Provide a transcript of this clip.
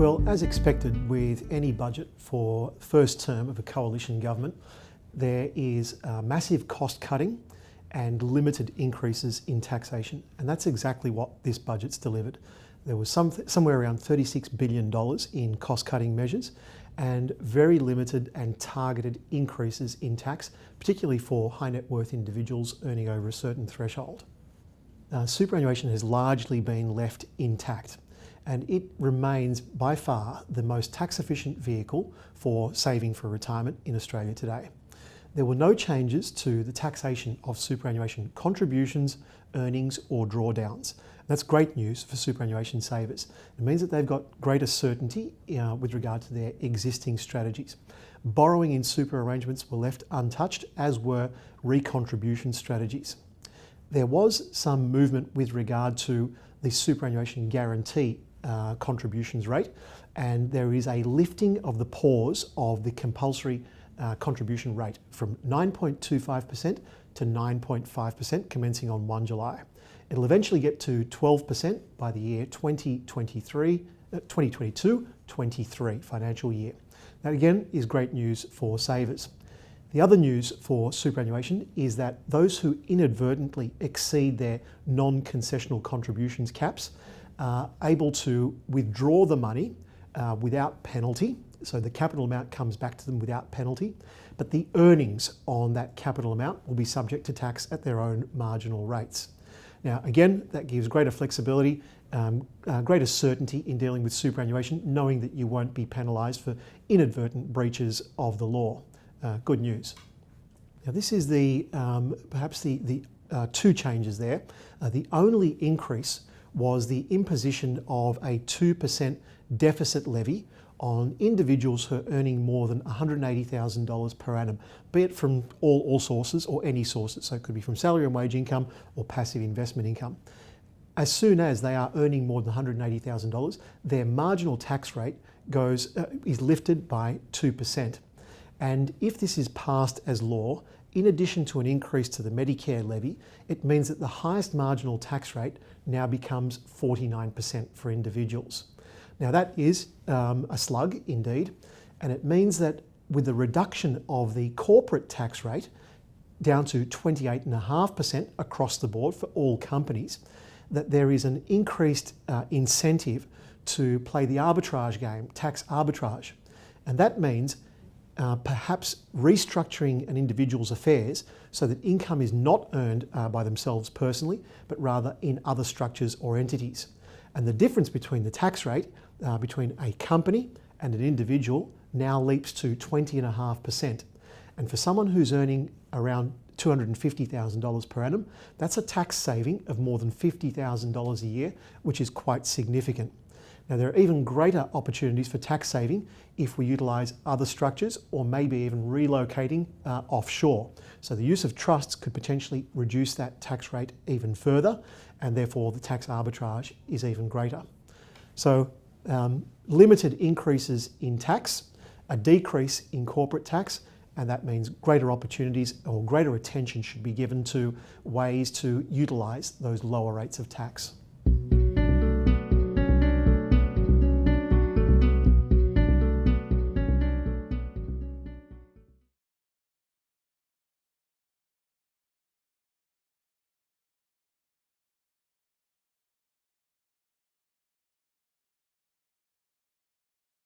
Well, as expected with any budget for first term of a coalition government, there is massive cost cutting and limited increases in taxation. And that's exactly what this budget's delivered. There was somewhere around $36 billion in cost cutting measures and very limited and targeted increases in tax, particularly for high net worth individuals earning over a certain threshold. Superannuation has largely been left intact, and it remains by far the most tax efficient vehicle for saving for retirement in Australia today. There were no changes to the taxation of superannuation contributions, earnings or drawdowns. That's great news for superannuation savers. It means that they've got greater certainty with regard to their existing strategies. Borrowing in super arrangements were left untouched, as were recontribution strategies. There was some movement with regard to the superannuation guarantee contributions rate, and there is a lifting of the pause of the compulsory contribution rate from 9.25% to 9.5% commencing on 1 July. It'll eventually get to 12% by the year 2022-23 financial year. That again is great news for savers. The other news for superannuation is that those who inadvertently exceed their non-concessional contributions caps are able to withdraw the money without penalty. So the capital amount comes back to them without penalty, but the earnings on that capital amount will be subject to tax at their own marginal rates. Now again, that gives greater flexibility, greater certainty in dealing with superannuation, knowing that you won't be penalised for inadvertent breaches of the law. Good news. Now this is perhaps the two changes there. The only increase was the imposition of a 2% deficit levy on individuals who are earning more than $180,000 per annum, be it from all sources or any sources. So it could be from salary and wage income or passive investment income. As soon as they are earning more than $180,000, their marginal tax rate is lifted by 2%. And if this is passed as law, in addition to an increase to the Medicare levy, it means that the highest marginal tax rate now becomes 49% for individuals. Now that is a slug indeed, and it means that with the reduction of the corporate tax rate down to 28.5% across the board for all companies, that there is an increased incentive to play the arbitrage game, tax arbitrage. And that means perhaps restructuring an individual's affairs so that income is not earned by themselves personally, but rather in other structures or entities. And the difference between the tax rate between a company and an individual now leaps to 20.5%. And for someone who's earning around $250,000 per annum, that's a tax saving of more than $50,000 a year, which is quite significant. Now there are even greater opportunities for tax saving if we utilise other structures or maybe even relocating offshore. So the use of trusts could potentially reduce that tax rate even further, and therefore the tax arbitrage is even greater. So limited increases in tax, a decrease in corporate tax, and that means greater opportunities or greater attention should be given to ways to utilise those lower rates of tax.